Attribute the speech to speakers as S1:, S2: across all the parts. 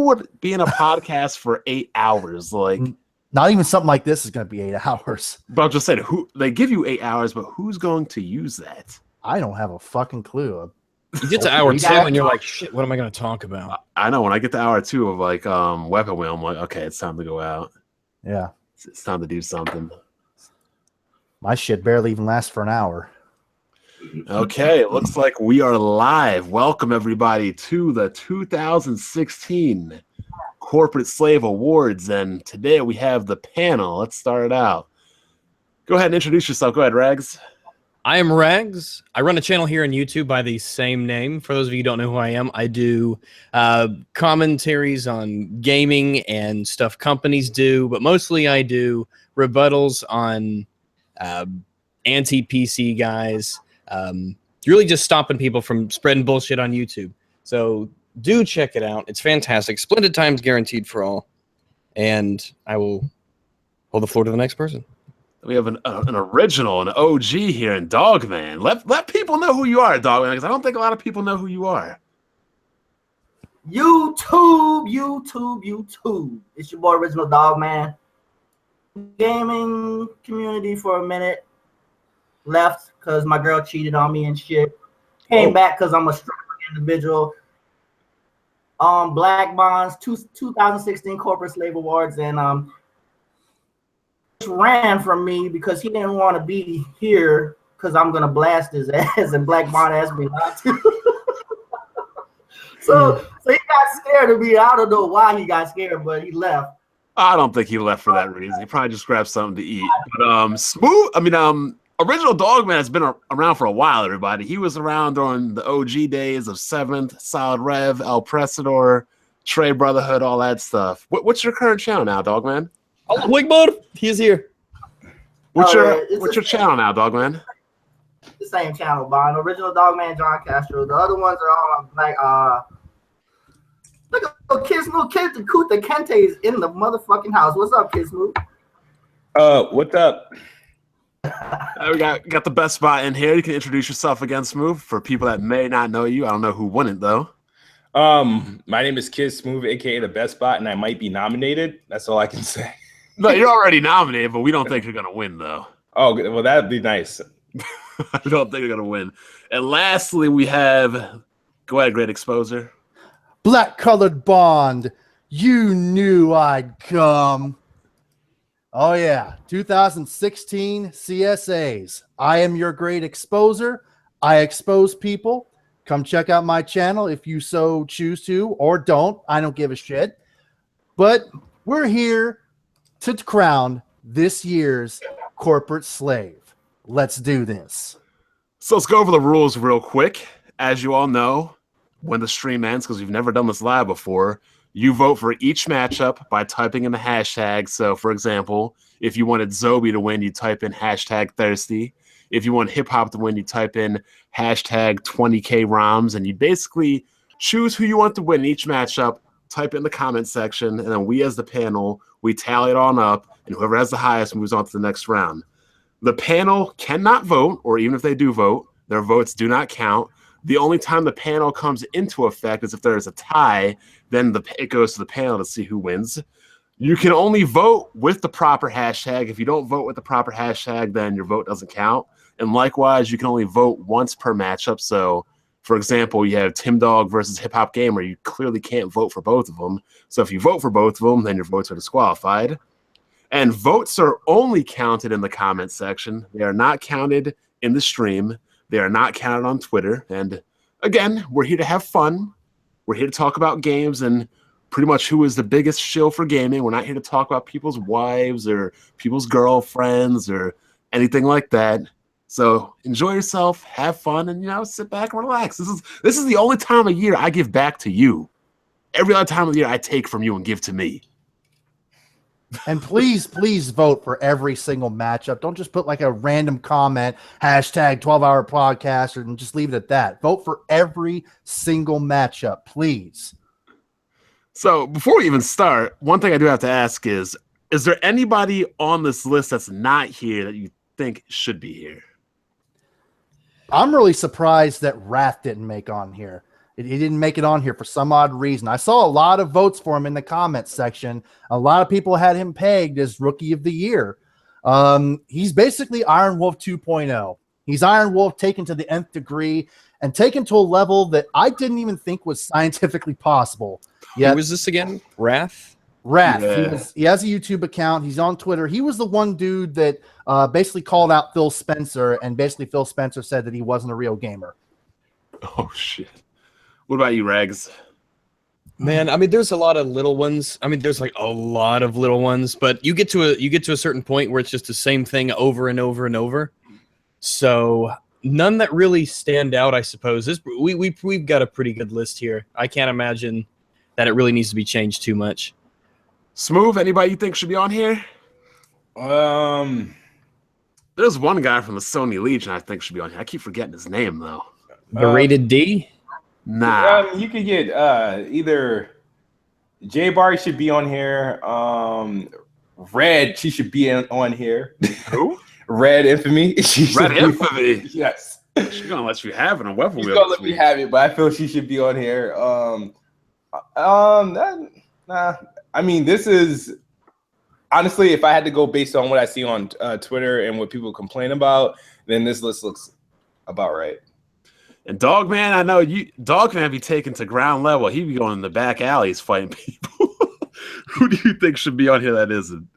S1: would be in a podcast for 8 hours? Like,
S2: not even something like this is going to be 8 hours.
S1: But I'm just saying, who they give you 8 hours, but who's going to use that?
S2: I don't have a fucking clue.
S3: You get to hour 2 and you're like, shit, what am I going to talk about?
S1: I know when I get to hour 2 of like Weapon Wheel, I'm like, okay, it's time to go out.
S2: Yeah.
S1: It's time to do something.
S2: My shit barely even lasts for an hour.
S1: Okay, it looks like we are live. Welcome everybody to the 2016 Corporate Slave Awards, and today we have the panel. Let's start it out. Go ahead and introduce yourself. Go ahead, Rags.
S3: I am Rags. I run a channel here on YouTube by the same name. For those of you who don't know who I am, I do commentaries on gaming and stuff companies do, but mostly I do rebuttals on anti-PC guys. Really just stopping people from spreading bullshit on YouTube. So do check it out. It's fantastic. Splendid times guaranteed for all. And I will hold the floor to the next person.
S1: We have an original, an OG here in Dogman. Let people know who you are, Dogman, because I don't think a lot of people know who you are.
S4: YouTube. It's your boy, Original Dogman. Gaming community for a minute. Left because my girl cheated on me and shit. Came back because I'm a strong individual. Black Bonds, 2016 Corporate Slave Awards, and ran from me because he didn't want to be here because I'm gonna blast his ass, and Black Bond asked me not to. so he got scared of me. I don't know why he got scared, but he left.
S1: I don't think he left for that reason. He probably just grabbed something to eat. But Original Dogman has been around for a while, everybody. He was around during the OG days of 7th, Solid Rev, El Presador, Trey Brotherhood, all that stuff. What's your current channel now, Dogman?
S3: Oh, Wigboard, he's here.
S1: What's your channel now, Dogman?
S4: The same channel, Bond. Original Dogman, John Castro. The other ones are all like look at Kidsmoove, the Kente is in the motherfucking house. What's up, Kidsmoove?
S5: What's up?
S1: We got the best spot in here. You can introduce yourself again, Smooth, for people that may not know you. I don't know who wouldn't, though.
S5: My name is Kidsmoove, aka the Best Spot, and I might be nominated. That's all I can say.
S1: No, you're already nominated, but we don't think you're gonna win, though.
S5: Oh, well, that'd be nice.
S1: I don't think you're gonna win. And lastly, we have. Go ahead, GreatExposure.
S2: Black colored Bond. You knew I'd come. Oh, yeah. 2016 CSAs. I am your great exposer. I expose people. Come check out my channel if you so choose to, or don't. I don't give a shit. But we're here to crown this year's corporate slave. Let's do this.
S1: So let's go over the rules real quick. As you all know, when the stream ends, because we've never done this live before, you vote for each matchup by typing in the hashtag. So, for example, if you wanted Zobi to win, you type in hashtag thirsty. If you want hip hop to win, you type in hashtag 20K ROMs, and you basically choose who you want to win in each matchup, type it in the comment section, and then we as the panel, we tally it on up, and whoever has the highest moves on to the next round. The panel cannot vote, or even if they do vote, their votes do not count. The only time the panel comes into effect is if there is a tie, then it goes to the panel to see who wins. You can only vote with the proper hashtag. If you don't vote with the proper hashtag, then your vote doesn't count. And likewise, you can only vote once per matchup. So, for example, you have TimDog versus HipHopGamer. You clearly can't vote for both of them. So if you vote for both of them, then your votes are disqualified. And votes are only counted in the comment section. They are not counted in the stream. They are not counted on Twitter. And again, we're here to have fun. We're here to talk about games and pretty much who is the biggest shill for gaming. We're not here to talk about people's wives or people's girlfriends or anything like that. So enjoy yourself, have fun, and sit back and relax. This is the only time of year I give back to you. Every other time of the year I take from you and give to me.
S2: And please vote for every single matchup. Don't just put like a random comment, hashtag 12-hour podcast, and just leave it at that. Vote for every single matchup, please.
S1: So before we even start, one thing I do have to ask is there anybody on this list that's not here that you think should be here?
S2: I'm really surprised that Wrath didn't make on here. He didn't make it on here for some odd reason. I saw a lot of votes for him in the comments section. A lot of people had him pegged as Rookie of the Year. He's basically IronWolf 2.0. He's IronWolf taken to the nth degree and taken to a level that I didn't even think was scientifically possible. Yet,
S3: Who was this again? Wrath?
S2: Wrath.
S1: Yeah.
S2: He has a YouTube account. He's on Twitter. He was the one dude that basically called out Phil Spencer, and basically Phil Spencer said that he wasn't a real gamer.
S1: Oh shit. What about you, Rags?
S3: Man, I mean, there's a lot of little ones. I mean, there's like a lot of little ones, but you get to a certain point where it's just the same thing over and over and over. So none that really stand out, I suppose. We've got a pretty good list here. I can't imagine that it really needs to be changed too much.
S1: Smooth, anybody you think should be on here? There's one guy from the Sony Legion I think should be on here. I keep forgetting his name though.
S3: The Rated D?
S1: Nah.
S5: You could get either J-Bar should be on here. Red, she should be on here.
S1: Who?
S5: Red Infamy.
S1: Red Infamy.
S5: Yes.
S1: She's gonna let you have it on weapon
S5: She's
S1: wheel.
S5: gonna let me have it, but I feel she should be on here. Nah. I mean, this is honestly, if I had to go based on what I see on Twitter and what people complain about, then this list looks about right.
S1: And Dogman, I know you. Dogman be taken to ground level. He be going in the back alleys fighting people. Who do you think should be on here that isn't?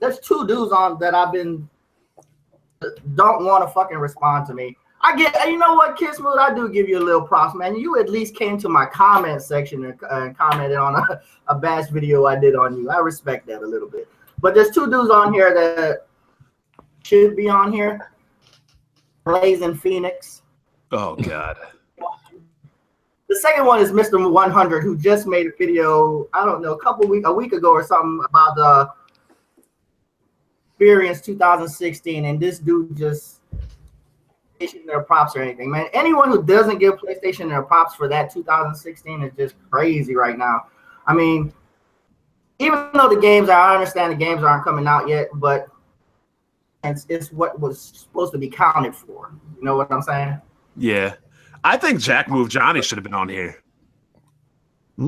S4: There's two dudes on that I've been don't want to fucking respond to me. I get, you know what, Kidsmoove, I do give you a little props, man. You at least came to my comment section and commented on a bash video I did on you. I respect that a little bit. But there's two dudes on here that should be on here. Blazing Phoenix.
S1: Oh God.
S4: The second one is Mr. 100, who just made a video, I don't know, a week ago or something about the Experience 2016, and this dude just PlayStation their props or anything, man. Anyone who doesn't give PlayStation their props for that 2016 is just crazy right now. I mean, even though I understand the games aren't coming out yet, but it's what was supposed to be counted for. You know what I'm saying?
S1: Yeah. I think Jack Move Johnny should have been on here.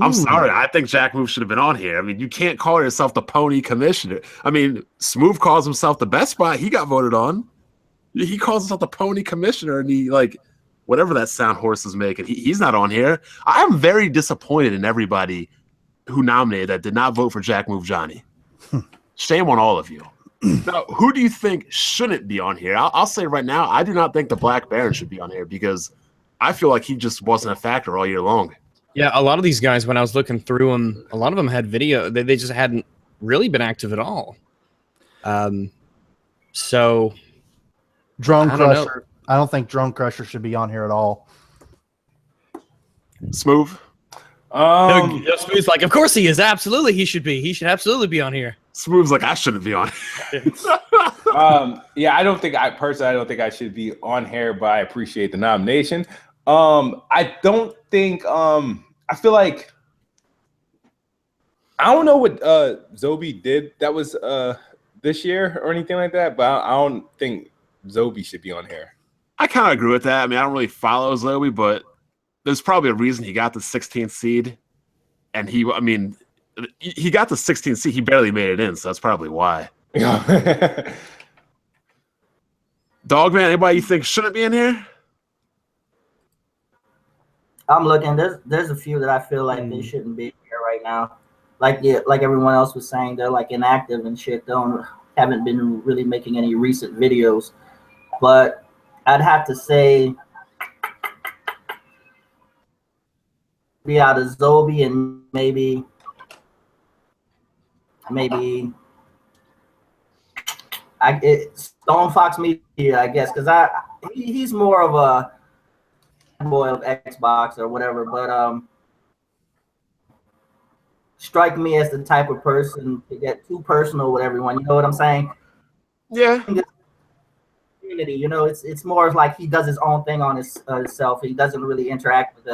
S1: I'm sorry. I think Jack Move should have been on here. I mean, you can't call yourself the pony commissioner. I mean, Smooth calls himself the best spot. He got voted on. He calls himself the pony commissioner, and he, like, whatever that sound horse is making, he's not on here. I am very disappointed in everybody who nominated that did not vote for Jack Move Johnny. Shame on all of you. Now, who do you think shouldn't be on here? I'll say right now, I do not think the BlackBaron should be on here because I feel like he just wasn't a factor all year long.
S3: Yeah, a lot of these guys, when I was looking through them, a lot of them had video. They just hadn't really been active at all. So,
S2: DroneCrusher. I don't think DroneCrusher should be on here at all.
S1: Smooth?
S3: No, Smooth's like, of course he is. Absolutely, he should be. He should absolutely be on here.
S1: Smooth's like, I shouldn't be on.
S5: Yeah, I don't think I should be on here, but I appreciate the nomination. I don't think I feel like I don't know what Zobi did that was this year or anything like that, but I don't think Zobi should be on here.
S1: I kind of agree with that. I mean, I don't really follow Zobi, but there's probably a reason he got the 16th seed, and he got the 16th seed. He barely made it in, so that's probably why. Dogman, anybody you think shouldn't be in here?
S4: I'm looking. There's a few that I feel like they shouldn't be here right now. Like everyone else was saying, they're like inactive and shit. Haven't been really making any recent videos. But I'd have to say, be out of Zobi and maybe StoneFoxMedia, I guess, because he's more of a boy of Xbox or whatever, but strike me as the type of person to get too personal with everyone. You know what I'm saying?
S1: Yeah.
S4: Community, you know, it's more like he does his own thing on himself. He doesn't really interact with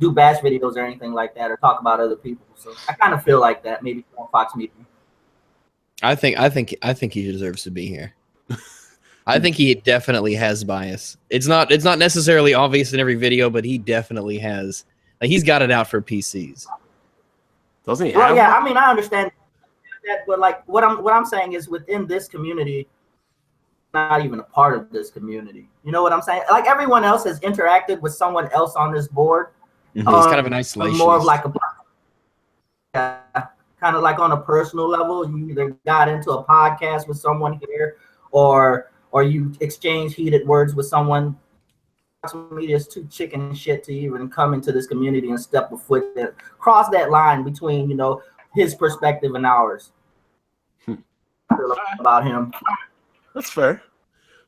S4: do bash videos or anything like that, or talk about other people. So I kind of feel like that. Maybe on Fox Media.
S3: I think he deserves to be here. I think he definitely has bias. It's not necessarily obvious in every video, but he definitely has. Like, he's got it out for PCs.
S1: Doesn't he?
S4: Well,
S1: have
S4: yeah,
S1: one?
S4: I mean, I understand that, but like what I'm saying is within this community, not even a part of this community. You know what I'm saying? Like everyone else has interacted with someone else on this board.
S3: He's kind of an isolationist.
S4: More of like kind of like on a personal level. You either got into a podcast with someone here, or you exchange heated words with someone. Media is too chicken shit to even come into this community and step a foot there, cross that line between, you know, his perspective and ours. About him.
S1: That's fair.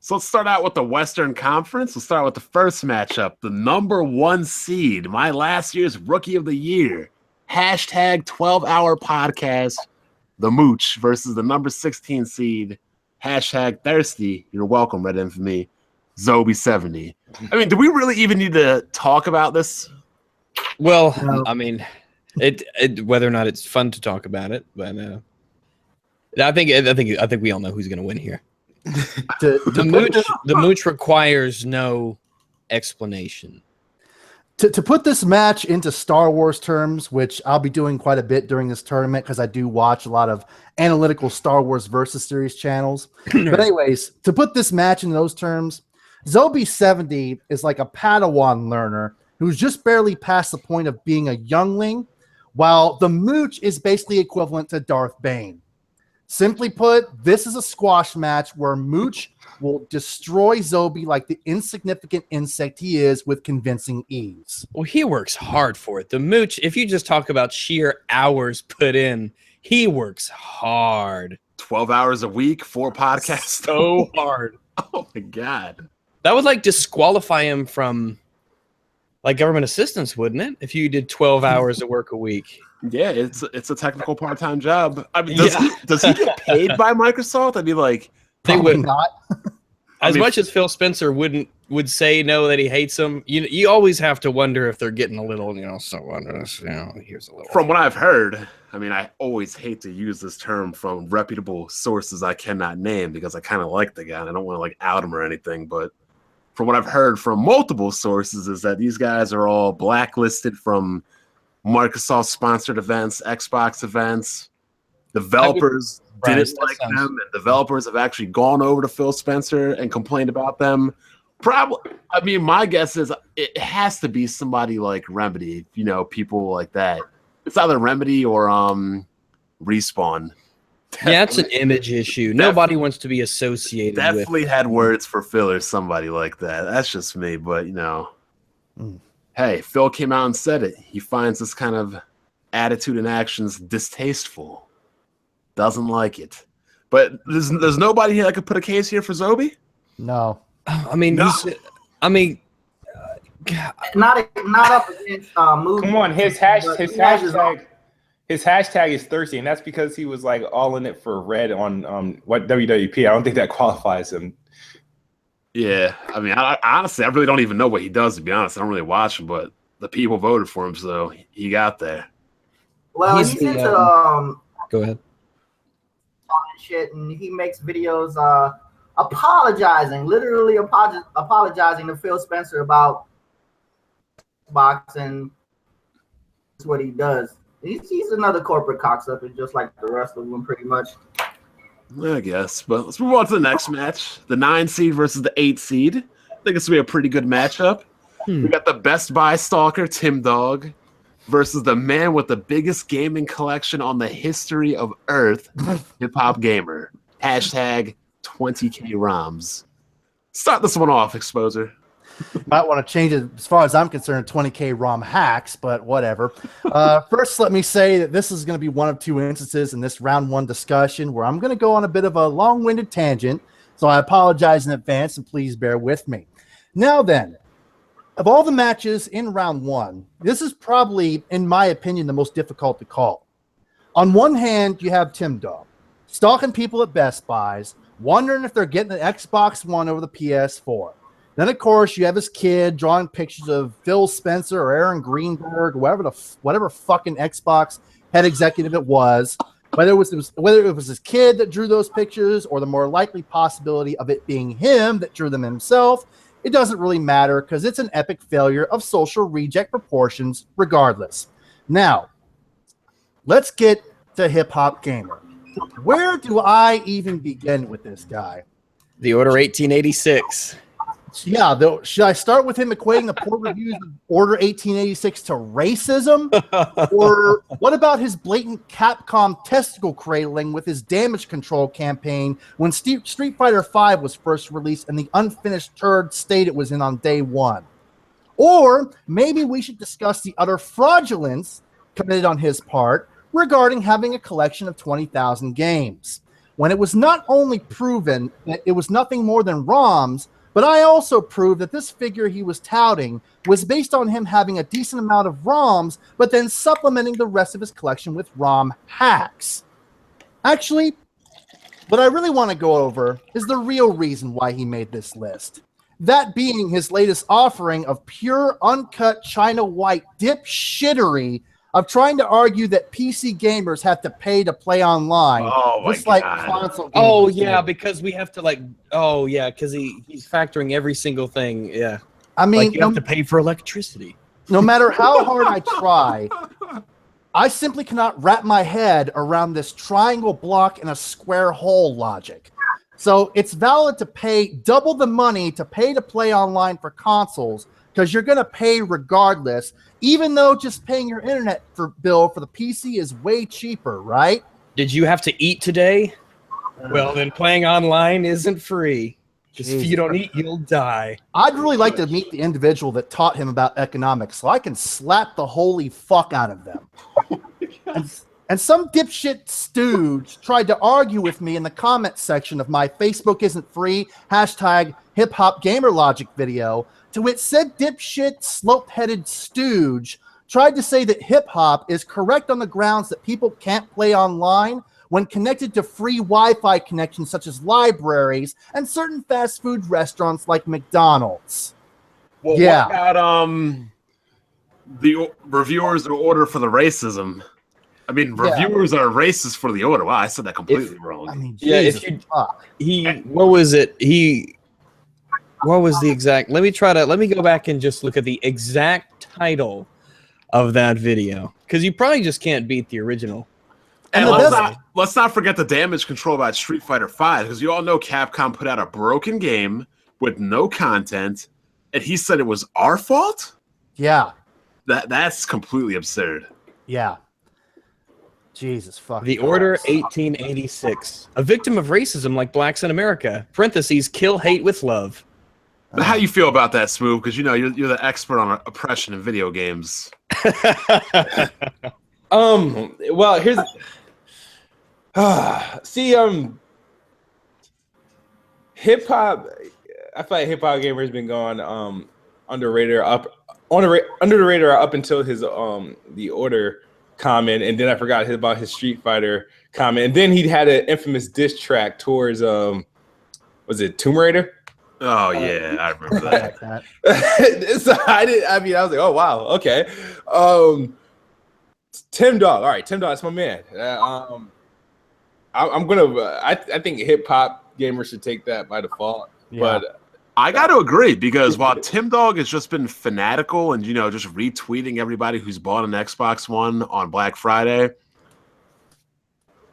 S1: So let's start out with the Western Conference. We'll start with the first matchup, the #1 seed, my last year's Rookie of the Year, hashtag 12-hour podcast, the Mooch versus the #16 seed, hashtag Thirsty. You're welcome, Red Infamy, Zoby70. I mean, do we really even need to talk about this?
S3: Well, I mean, it whether or not it's fun to talk about it, but I think we all know who's going to win here. The Mooch requires no explanation.
S2: To put this match into Star Wars terms, which I'll be doing quite a bit during this tournament because I do watch a lot of analytical Star Wars versus series channels. But anyways, to put this match in those terms, Zoby70 is like a Padawan learner who's just barely past the point of being a youngling, while the Mooch is basically equivalent to Darth Bane. Simply put, this is a squash match where Mooch will destroy Zoby like the insignificant insect he is with convincing ease.
S3: Well, he works hard for it. The Mooch, if you just talk about sheer hours put in, he works hard.
S1: 12 hours a week, 4 podcasts.
S3: So hard.
S1: Oh my God.
S3: That would like disqualify him from like government assistance, wouldn't it? If you did 12 hours of work a week.
S1: Yeah, it's a technical part-time job. I mean, does he get paid by Microsoft? I'd be like,
S3: they would
S2: not.
S3: As much as Phil Spencer would say no that he hates them, you always have to wonder if they're getting a little, here's a little.
S1: From what I've heard, I mean, I always hate to use this term from reputable sources I cannot name because I kind of like the guy and I don't want to like out him or anything, but from what I've heard from multiple sources is that these guys are all blacklisted from Microsoft sponsored events, Xbox events. Developers didn't like them, and developers have actually gone over to Phil Spencer and complained about them. Probably, I mean, my guess is it has to be somebody like Remedy, people like that. It's either Remedy or Respawn.
S3: Yeah, it's an image issue. Nobody wants to be associated with.
S1: Definitely had words for Phil or somebody like that. That's just me, but hey, Phil came out and said it. He finds this kind of attitude and actions distasteful. Doesn't like it. But there's nobody here that could put a case here for Zoby?
S2: No.
S3: I mean,
S1: No.
S4: Not up against Mooch.
S5: Come on, his hashtag is thirsty, and that's because he was like all in it for Red on what WWP. I don't think that qualifies him.
S1: Yeah, I mean, I honestly, I really don't even know what he does, to be honest. I don't really watch him, but the people voted for him, so he got there.
S4: Well, he's into
S3: Go ahead.
S4: shit, and he makes videos apologizing, literally apologizing to Phil Spencer about boxing. That's what he does. He's another corporate cocksucker, just like the rest of them, pretty much.
S1: I guess, but let's move on to the next match. The 9 seed versus the 8 seed. I think this will be a pretty good matchup. We got the Best Buy stalker, TimDog, versus the man with the biggest gaming collection on the history of Earth, HipHopGamer. Hashtag 20K ROMs. Start this one off, Exposure.
S2: Might want to change it, as far as I'm concerned, 20K ROM hacks, but whatever. First, let me say that this is going to be one of 2 instances in this round 1 discussion where I'm going to go on a bit of a long-winded tangent, so I apologize in advance, and please bear with me. Now then, of all the matches in round 1, this is probably, in my opinion, the most difficult to call. On one hand, you have TimDog, stalking people at Best Buys, wondering if they're getting an Xbox One over the PS4. Then, of course, you have his kid drawing pictures of Phil Spencer or Aaron Greenberg, whatever fucking Xbox head executive it was, Whether it was his kid that drew those pictures or the more likely possibility of it being him that drew them himself, it doesn't really matter because it's an epic failure of social reject proportions regardless. Now, let's get to HipHopGamer. Where do I even begin with this guy?
S3: The Order 1886.
S2: Yeah, should I start with him equating the poor reviews of Order 1886 to racism? Or what about his blatant Capcom testicle cradling with his damage control campaign when Street Fighter V was first released and the unfinished turd state it was in on day one? Or maybe we should discuss the utter fraudulence committed on his part regarding having a collection of 20,000 games, when it was not only proven that it was nothing more than ROMs, but I also proved that this figure he was touting was based on him having a decent amount of ROMs, but then supplementing the rest of his collection with ROM hacks. Actually, what I really want to go over is the real reason why he made this list. That being his latest offering of pure, uncut China white dipshittery of trying to argue that PC gamers have to pay to play online, just like console gamers.
S3: Oh yeah, because we have to because he's factoring every single thing. Yeah,
S2: I mean,
S3: like you have to pay for electricity.
S2: No matter how hard I try, I simply cannot wrap my head around this triangle block and a square hole logic. So it's valid to pay double the money to pay to play online for consoles, because you're going to pay regardless, even though just paying your internet bill for the PC is way cheaper, right?
S3: Did you have to eat today? Well, then playing online isn't free. Because if you don't eat, you'll die.
S2: I'd really like to meet the individual that taught him about economics so I can slap the holy fuck out of them. And some dipshit stooge tried to argue with me in the comment section of my Facebook isn't free #HipHopGamer logic video, to which said dipshit slope-headed stooge tried to say that hip-hop is correct on the grounds that people can't play online when connected to free Wi-Fi connections such as libraries and certain fast food restaurants like McDonald's.
S1: Well,
S2: yeah.
S1: What about the reviewers that order for the racism? I mean, reviewers are racist for the order. Wow, I said that completely wrong.
S2: I mean,
S3: Jesus, what was it? What was the exact? Let me go back and just look at the exact title of that video, because you probably just can't beat the original.
S1: And let's not forget the damage control about Street Fighter V, because you all know Capcom put out a broken game with no content, and he said it was our fault?
S2: Yeah.
S1: That's completely absurd.
S2: Yeah. Jesus fucking
S3: The Order 1886. A victim of racism like blacks in America. Parentheses, kill hate with love.
S1: But how you feel about that, Smooth? Because you know you're the expert on oppression in video games.
S5: Well, here's hip hop. I feel like HipHopGamer has been going under the radar up until his the Order comment, and then I forgot about his Street Fighter comment, and then he had an infamous diss track towards was it Tomb Raider?
S1: Oh yeah, I remember that.
S5: So I was like, oh wow, okay. TimDog, all right, TimDog, that's my man. I'm gonna. I think HipHopGamer should take that by default, but
S1: I got to agree, because while TimDog has just been fanatical and just retweeting everybody who's bought an Xbox One on Black Friday,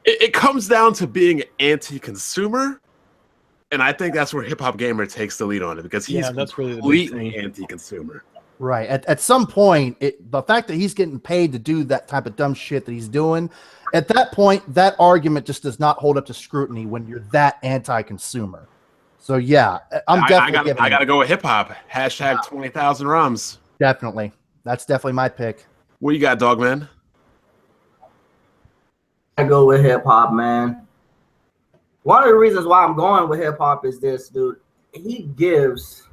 S1: it comes down to being anti-consumer. And I think that's where HipHopGamer takes the lead on it, because he's completely anti-consumer.
S2: Right. At some point, the fact that he's getting paid to do that type of dumb shit that he's doing, at that point, that argument just does not hold up to scrutiny when you're that anti-consumer. So yeah, I
S1: gotta go with hip hop. # 20,000 ROMs.
S2: Definitely. That's definitely my pick.
S1: What you got, dog man?
S4: I go with hip hop, man. One of the reasons why I'm going with hip hop is this, dude. He gives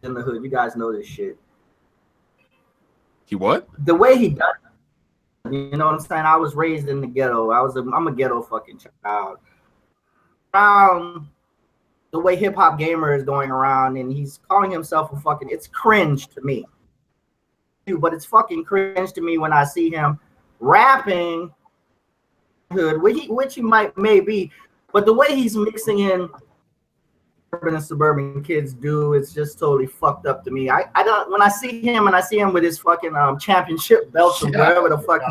S4: in the hood. You guys know this shit.
S1: He what?
S4: The way he does it, you know what I'm saying? I was raised in the ghetto. I'm a ghetto fucking child. The way HipHopGamer is going around and he's calling himself a fucking, it's cringe to me. But it's fucking cringe to me when I see him rapping hood, which he maybe, but the way he's mixing in urban and suburban kids do, it's just totally fucked up to me. I don't, when I see him and I see him with his fucking championship belts or whatever the fuck.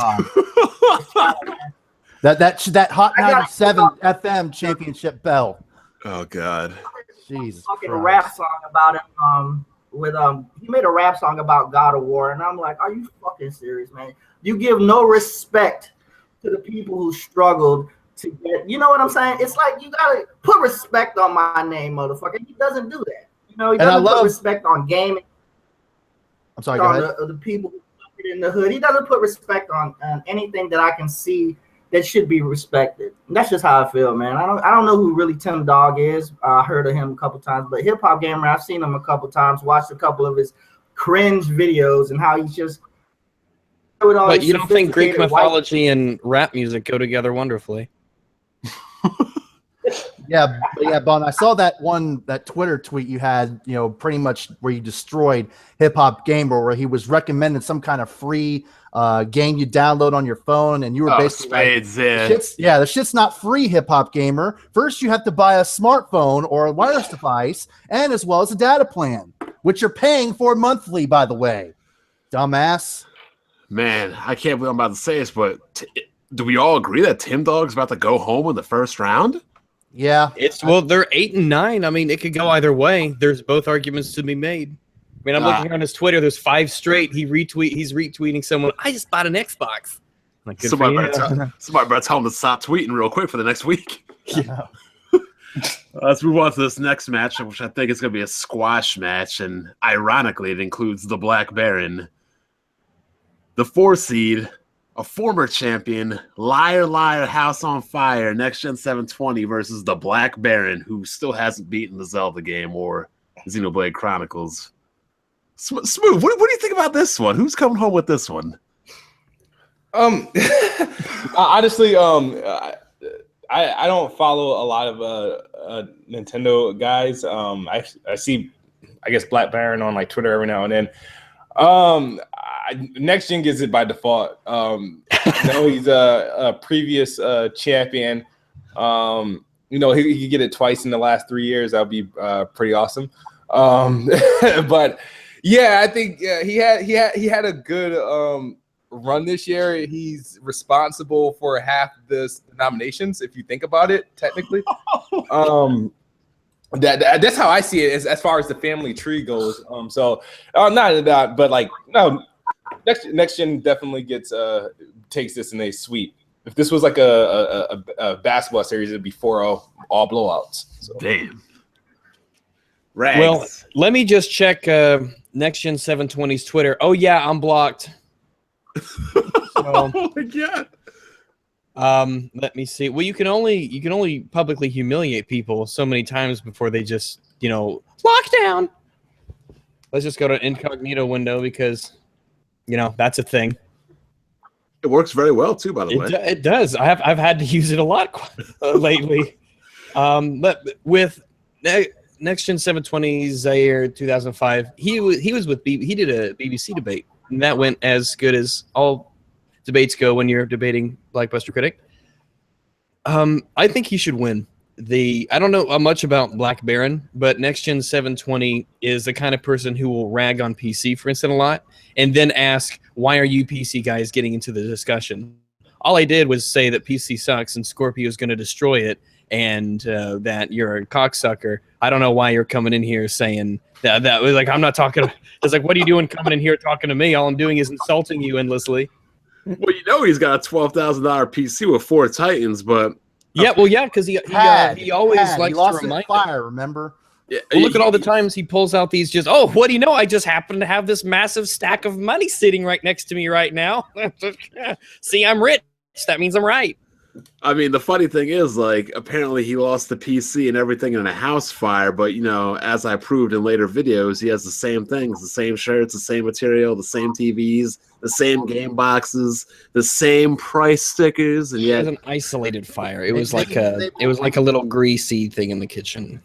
S2: that Hot 97 FM championship belt.
S1: Oh God.
S2: Jesus.
S4: Fucking rap song about him. He made a rap song about God of War, and I'm like, are you fucking serious, man? You give no respect to the people who struggled to get, you know what I'm saying? It's like, you gotta put respect on my name, motherfucker. He doesn't do that. You know, he doesn't put respect on gaming.
S2: I'm sorry, go ahead.
S4: The people who suffered in the hood. He doesn't put respect on anything that I can see that should be respected. And that's just how I feel, man. I don't know who really TimDog is. I heard of him a couple times, but HipHopGamer, I've seen him a couple times, watched a couple of his cringe videos and how he's just.
S3: But you don't think Greek mythology and rap music go together wonderfully?
S2: Yeah, Bon. I saw that Twitter tweet you had, you know, pretty much where you destroyed HipHopGamer, where he was recommending some kind of free game you download on your phone, and you were basically
S1: spades,
S2: the shit's not free, HipHopGamer. First, you have to buy a smartphone or a wireless device, and as well as a data plan, which you're paying for monthly, by the way. Dumbass.
S1: Man, I can't believe I'm about to say this, but do we all agree that TimDog's about to go home in the first round?
S2: Yeah.
S3: Well, they're 8 and 9. I mean, it could go either way. There's both arguments to be made. I mean, I'm looking on his Twitter. There's 5 straight. He's retweeting someone. I just bought an Xbox. Like,
S1: somebody better tell him to stop tweeting real quick for the next week.
S2: Yeah.
S1: Let's move on to this next match, which I think is going to be a squash match, and ironically, it includes the BlackBaron, the 4 seed, a former champion, liar, house on fire, Next Gen 720 versus the BlackBaron, who still hasn't beaten the Zelda game or Xenoblade Chronicles. Smooth, what do you think about this one? Who's coming home with this one?
S5: Honestly, I don't follow a lot of Nintendo guys. I see, I guess, BlackBaron on like Twitter every now and then. Next Gen gets it by default. I know he's a previous champion. You know, he could get it twice in the last 3 years. That would be pretty awesome. But yeah, I think he had a good run this year. He's responsible for half the nominations, if you think about it, technically. That's how I see it as far as the family tree goes. So not that, but like no. Next Gen definitely takes this in a sweep. If this was like a basketball series, it'd be 4-0, all blowouts. So.
S1: Damn. Rags.
S3: Well, let me just check Next Gen 720's Twitter. Oh yeah, I'm blocked.
S1: Oh my God.
S3: Let me see. Well, you can only publicly humiliate people so many times before they just, lockdown. Let's just go to an incognito window because, that's a thing.
S1: It works very well too, by the way.
S3: It does. I've had to use it a lot lately. But with Next Gen 720 Zaire 2005, he was with he did a BBC debate, and that went as good as all debates go when you're debating Blockbuster Critic. I think he should win. I don't know much about BlackBaron, but Next Gen 720 is the kind of person who will rag on PC, for instance, a lot, and then ask, why are you PC guys getting into the discussion? All I did was say that PC sucks and Scorpio is going to destroy it, and that you're a cocksucker. I don't know why you're coming in here saying that. That was like, I'm not talking. It's like, what are you doing coming in here talking to me? All I'm doing is insulting you endlessly.
S1: Well, he's got a $12,000 PC with 4 Titans, but
S3: because he always likes to remind
S2: fire. Remember?
S1: Yeah,
S3: well, look at all the times he pulls out these what do you know? I just happen to have this massive stack of money sitting right next to me right now. See, I'm rich. That means I'm right.
S1: I mean, the funny thing is, apparently he lost the PC and everything in a house fire, but, as I proved in later videos, he has the same things, the same shirts, the same material, the same TVs, the same game boxes, the same price stickers, and yet...
S3: It was an isolated fire. It was like a little greasy thing in the kitchen.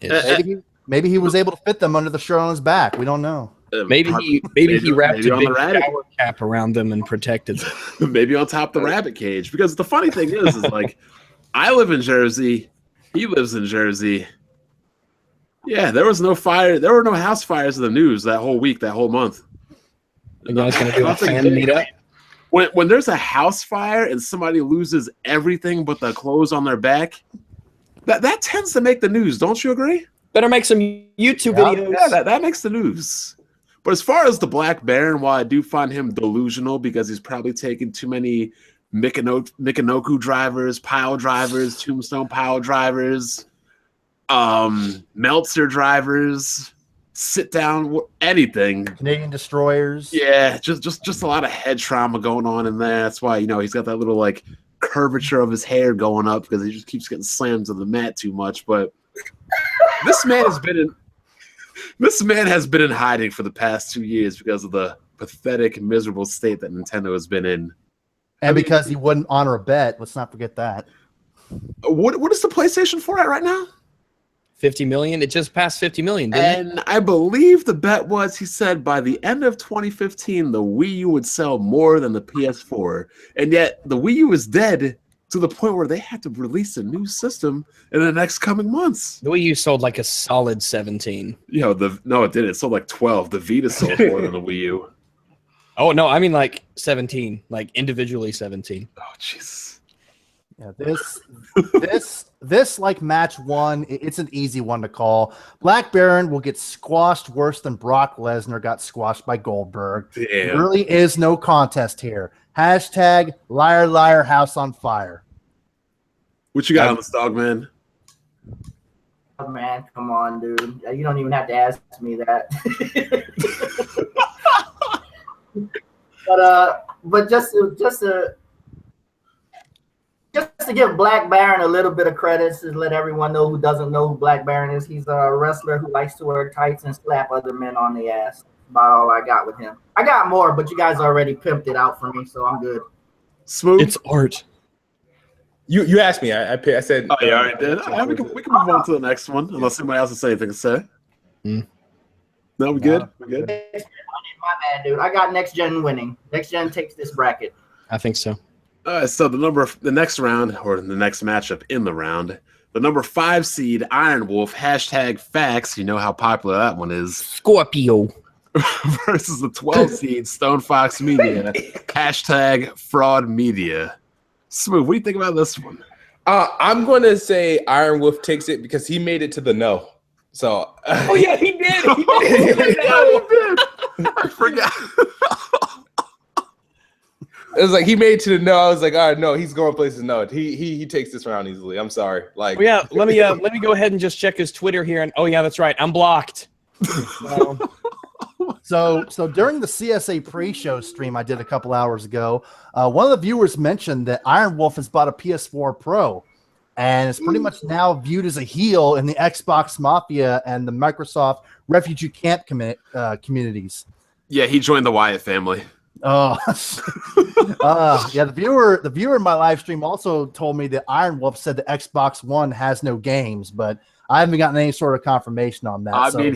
S2: Maybe he was able to fit them under the shirt on his back. We don't know.
S3: Maybe he wrapped
S1: maybe
S3: a
S1: on
S3: big
S1: the rabbit.
S3: shower cap around them and protected them.
S1: Maybe on top of the rabbit cage. Because the funny thing is like, I live in Jersey. He lives in Jersey. Yeah, there was no fire. There were no house fires in the news that whole week, that whole month.
S3: You guys going to do a fan meetup?
S1: When there's a house fire and somebody loses everything but the clothes on their back, that tends to make the news. Don't you agree?
S3: Better make some YouTube videos.
S1: Yeah, that makes the news. But as far as the BlackBaron, while I do find him delusional because he's probably taken too many Michinoku drivers, pile drivers, Tombstone pile drivers, Meltzer drivers, sit down, anything.
S2: Canadian destroyers.
S1: Yeah, just a lot of head trauma going on in there. That's why, he's got that little like curvature of his hair going up because he just keeps getting slammed to the mat too much. But this man has been in hiding for the past 2 years because of the pathetic, miserable state that Nintendo has been in.
S2: And because he wouldn't honor a bet. Let's not forget that.
S1: What is the PlayStation 4 at right now?
S3: 50 million. It just passed 50 million, didn't it?
S1: And I believe the bet was, he said, by the end of 2015, the Wii U would sell more than the PS4. And yet the Wii U is dead to the point where they had to release a new system in the next coming months.
S3: The Wii U sold like a solid 17.
S1: No, it didn't. It sold like 12. The Vita sold more than the Wii U.
S3: Oh, no, I mean like 17, like individually 17.
S1: Oh, Jesus.
S2: Yeah, this like match one, it's an easy one to call. BlackBaron will get squashed worse than Brock Lesnar got squashed by Goldberg.
S1: Damn.
S2: There really is no contest here. Hashtag liar, liar, house on fire.
S1: What you got on this, dog, man?
S4: Oh, man, come on, dude. You don't even have to ask me that. But just to give BlackBaron a little bit of credit, to let everyone know who doesn't know who BlackBaron is, he's a wrestler who likes to wear tights and slap other men on the ass. About all I got with him. I got more, but you guys already pimped it out for me, so I'm good.
S1: Smooth.
S3: It's art.
S5: You asked me. I said.
S1: Oh, yeah, all right, then. We can move on to the next one, unless somebody else has anything to say. No, we good? We good?
S4: My bad, dude. I got next gen winning. Next gen takes this bracket.
S3: I think so.
S1: So the next round, or the next matchup in the round, the number 5 seed IronWolf, hashtag facts, you know how popular that one is,
S3: Scorpio,
S1: versus the 12 seed StoneFoxMedia, hashtag fraud media. Smooth, what do you think about this one?
S5: I'm going to say IronWolf takes it because he made it to the no. So.
S3: Oh, yeah, he did. He
S1: did. I forgot.
S5: It was like he made it to the no. I was like, all right, no, he's going places. No, he takes this round easily. I'm sorry. Like,
S3: well, yeah, let me go ahead and just check his Twitter here. And oh yeah, that's right, I'm blocked.
S2: So during the CSA pre-show stream I did a couple hours ago, one of the viewers mentioned that IronWolf has bought a PS4 Pro, and it's pretty much now viewed as a heel in the Xbox Mafia and the Microsoft refugee camp communities.
S1: Yeah, he joined the Wyatt family.
S2: Oh, yeah. The viewer in my live stream also told me that IronWolf said the Xbox One has no games, but I haven't gotten any sort of confirmation on that.
S1: I mean,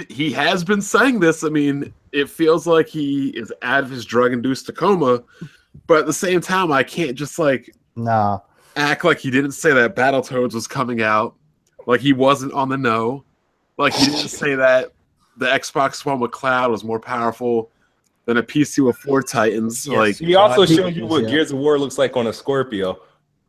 S1: he has been saying this. I mean, it feels like he is out of his drug-induced coma, but at the same time, I can't just act like he didn't say that Battletoads was coming out, like he wasn't on the no, like he didn't say that the Xbox One with Cloud was more powerful than a PC with 4 Titans.
S5: Yes.
S1: Like
S5: he also showed you what Gears of War looks like on a Scorpio.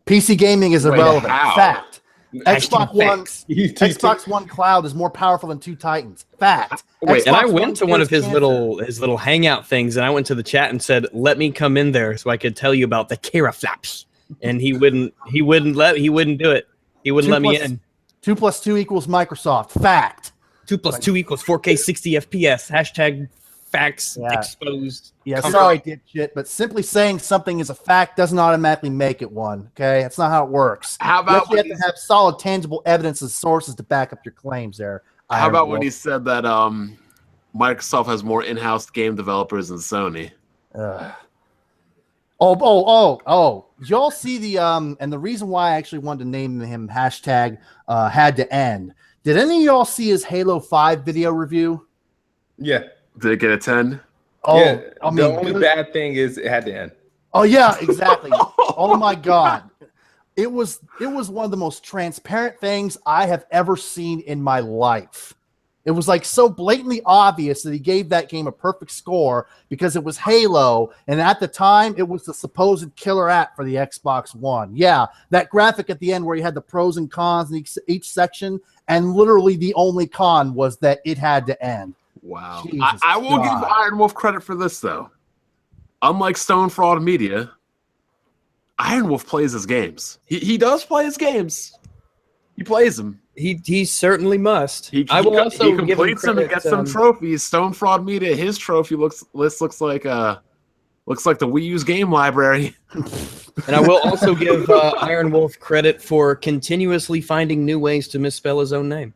S2: PC gaming is irrelevant. Fact.
S3: Xbox
S2: One Cloud is more powerful than 2 Titans. Fact.
S3: Wait, and I went to one of his little hangout things, and I went to the chat and said, "Let me come in there so I could tell you about the teraflops." And he wouldn't do it. He wouldn't let me in.
S2: 2 + 2 = Microsoft. Fact.
S3: 2 + 2 = 4K 60 FPS. Hashtag facts exposed.
S2: Yeah, sorry, dipshit, but simply saying something is a fact doesn't automatically make it one. Okay, that's not how it works.
S1: How about
S2: you have to have solid, tangible evidence and sources to back up your claims? There.
S1: How about when he said that Microsoft has more in-house game developers than Sony?
S2: Oh! Did y'all see the and the reason why I actually wanted to name him hashtag had to end. Did any of y'all see his Halo 5 video review?
S5: Yeah.
S1: Did it get a 10?
S2: Oh,
S5: yeah,
S2: I mean,
S5: the only bad thing is it had to end.
S2: Oh yeah, exactly. Oh my God. It was one of the most transparent things I have ever seen in my life. It was like so blatantly obvious that he gave that game a perfect score because it was Halo, and at the time it was the supposed killer app for the Xbox One. Yeah, that graphic at the end where you had the pros and cons in each section, and literally the only con was that it had to end.
S1: Wow.
S2: Jesus
S1: I will give
S2: God.
S1: IronWolf credit for this, though. Unlike StoneFoxMedia, IronWolf plays his games. He does play his games. He plays them.
S3: He certainly must.
S1: I
S3: will also
S1: he
S3: give him
S1: completes them and
S3: credit,
S1: gets some trophies. StoneFoxMedia, his trophy looks like the Wii U's game library.
S3: And I will also give IronWolf credit for continuously finding new ways to misspell his own name.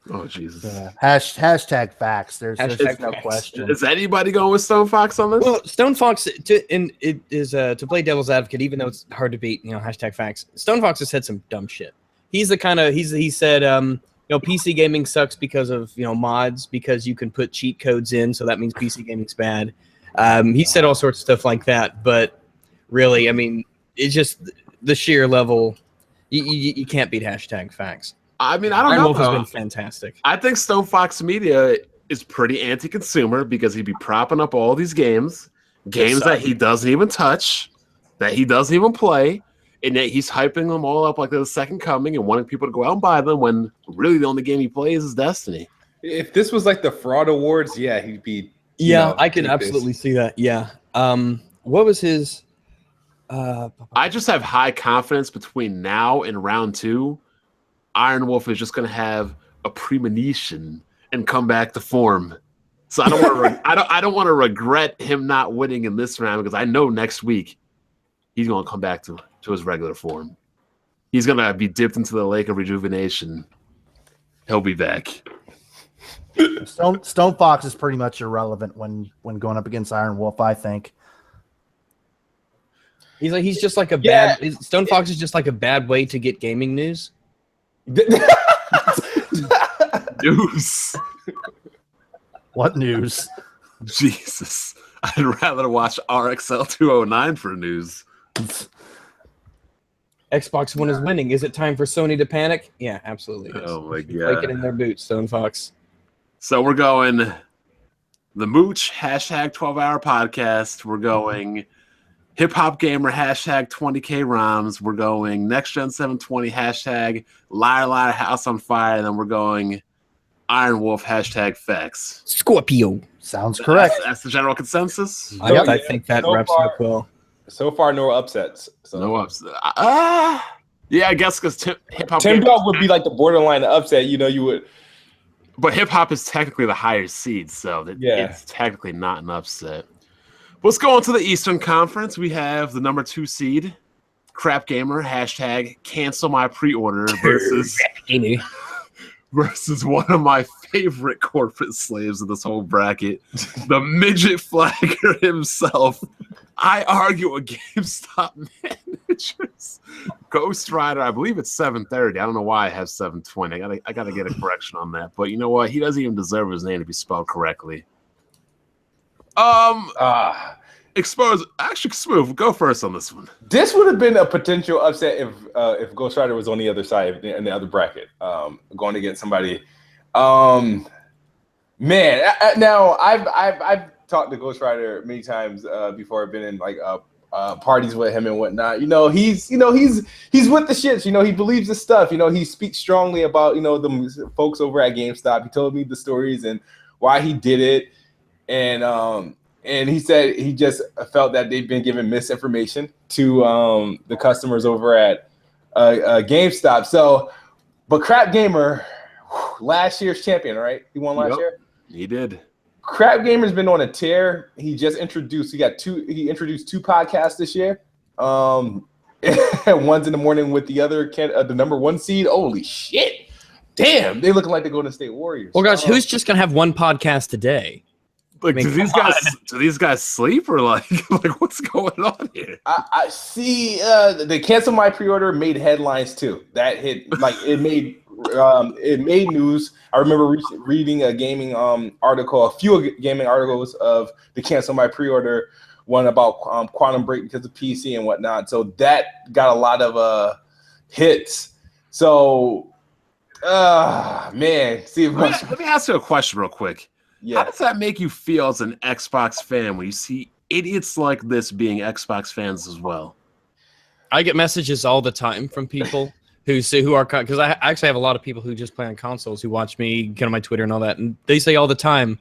S1: Oh Jesus!
S2: Hashtag facts. There's
S3: Hashtag
S2: no
S3: facts.
S2: question.
S1: Is anybody going with Stone Fox on this?
S3: Well, Stone Fox, it is to play devil's advocate, even though it's hard to beat. Hashtag facts. Stone Fox has said some dumb shit. He's the kind of he said PC gaming sucks because of mods, because you can put cheat codes in, so that means PC gaming's bad. He said all sorts of stuff like that, but really, I mean, it's just the sheer level. You can't beat hashtag facts.
S1: I mean, I don't know.
S3: IronWolf has been fantastic.
S1: I think StoneFoxMedia is pretty anti-consumer because he'd be propping up all these games that he doesn't even touch, that he doesn't even play, and yet he's hyping them all up like they're the second coming and wanting people to go out and buy them when really the only game he plays is Destiny.
S5: If this was like the fraud awards, yeah, he'd be.
S3: I can absolutely see that. Yeah. What was his?
S1: I just have high confidence between now and round 2. IronWolf is just going to have a premonition and come back to form. So I don't want to. I don't want to regret him not winning in this round because I know next week he's going to come back to his regular form. He's going to be dipped into the lake of rejuvenation. He'll be back.
S2: Stone Fox is pretty much irrelevant when going up against IronWolf, I think.
S3: He's just like a bad. Stone Fox is just like a bad way to get gaming news.
S1: News.
S2: What news?
S1: Jesus. I'd rather watch RXL 209 for news.
S3: Xbox One is winning. Is it time for Sony to panic? Yeah, absolutely. Yes.
S1: Oh my
S3: Breaking
S1: god.
S3: in their boots, Stone Fox.
S1: So we're going the Mooch hashtag 12-hour podcast. We're going HipHopGamer hashtag 20K ROMs. We're going Next Gen 720 hashtag Liar House on Fire. And then we're going IronWolf hashtag facts.
S3: Scorpio.
S2: Sounds correct.
S1: That's the general consensus.
S3: I think that wraps it up well.
S5: So far, no upsets. So.
S1: No upset. Yeah, I guess because hip-hop
S5: TimDog would be like the borderline upset. You would.
S1: But hip-hop is technically the higher seed, so it's technically not an upset. Let's go on to the Eastern Conference. We have the number 2 seed, CrapGamer, hashtag cancel my pre-order versus one of my favorite corporate slaves of this whole bracket, the midget flagger himself. I argue with GameStop managers. Ghost Rider, I believe it's 730. I don't know why I have 720. I gotta get a correction on that. But you know what? He doesn't even deserve his name to be spelled correctly. Expose. Actually, Smooth, go first on this one.
S5: This would have been a potential upset if Ghost Rider was on the other side in the other bracket, going against somebody. Man, now I've talked to Ghost Rider many times before. I've been in like parties with him and whatnot. He's with the shits. He believes his stuff. He speaks strongly about the folks over at GameStop. He told me the stories and why he did it. And he said he just felt that they've been giving misinformation to the customers over at GameStop. So, but CrapGamer, last year's champion, right? He won last year?
S1: He did.
S5: CrapGamer's been on a tear. He introduced 2 podcasts this year. One's in the morning with the other the number 1 seed. Holy shit. Damn, they looking like the Golden State Warriors.
S3: Well, guys, who's just going to have one podcast today?
S1: Like,
S3: I mean,
S1: do these guys sleep or like like what's going on here?
S5: I see. They canceled my pre-order made headlines too. That hit like it made news. I remember reading a gaming article, a few gaming articles of the cancel my pre-order. One about Quantum Break because of PC and whatnot. So that got a lot of hits. So, man, see.
S1: Let me ask you a question real quick.
S5: Yeah.
S1: How does that make you feel as an Xbox fan when you see idiots like this being Xbox fans as well?
S3: I get messages all the time from people who are because I actually have a lot of people who just play on consoles who watch me get on my Twitter and all that, and they say all the time,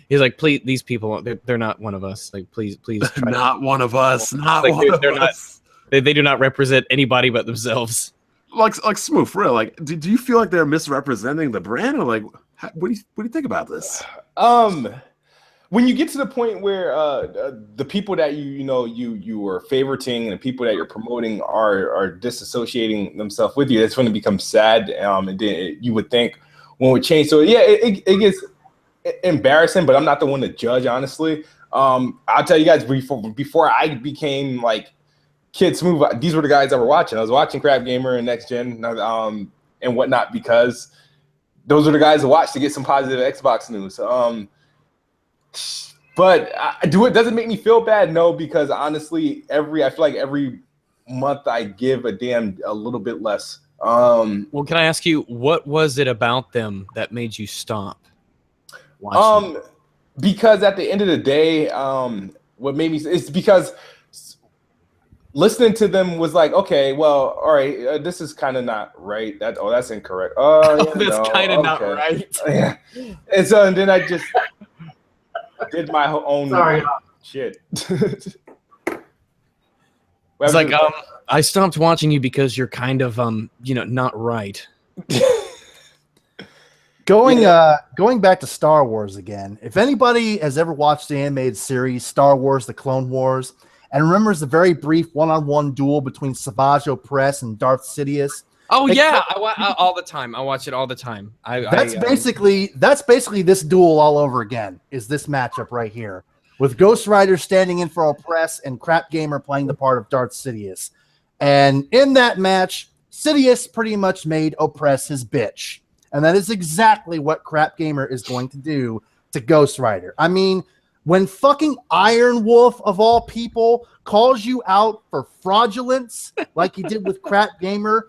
S3: he's like, please, these people, they're not one of us. Like, please try
S1: not one of us. Not
S3: like,
S1: one
S3: they're
S1: of
S3: not,
S1: us.
S3: They do not represent anybody but themselves.
S1: Like Smooth, for real. Like, do you feel like they're misrepresenting the brand, or like, what do you think about this?
S5: When you get to the point where the people that you are favoriting and the people that you're promoting are disassociating themselves with you, that's when it becomes sad. And then you would think one would change. So yeah, it gets embarrassing, but I'm not the one to judge, honestly. I'll tell you guys before I became like Kidsmoove, these were the guys I were watching. I was watching CrapGamer and Next Gen and whatnot because those are the guys I watched to get some positive Xbox news. But does it make me feel bad? No, because honestly, I feel like every month I give a little bit less.
S3: Well, can I ask you, what was it about them that made you stop watching?
S5: Because at the end of the day, what made me it's because listening to them was like, okay, well, all right, this is kind of not right. That's incorrect.
S3: That's kind of not right.
S5: Yeah. And so, and then I just did my own shit.
S3: It's like, I stopped watching you because you're kind of, not right.
S2: Going back to Star Wars again, if anybody has ever watched the animated series Star Wars: The Clone Wars and remembers the very brief one-on-one duel between Savage Opress and Darth Sidious.
S3: Oh yeah, all the time. I watch it all the time.
S2: That's basically this duel all over again. Is this matchup right here with Ghost Rider standing in for Opress and CrapGamer playing the part of Darth Sidious, and in that match, Sidious pretty much made Opress his bitch, and that is exactly what CrapGamer is going to do to Ghost Rider. I mean, when fucking IronWolf of all people calls you out for fraudulence like he did with CrapGamer,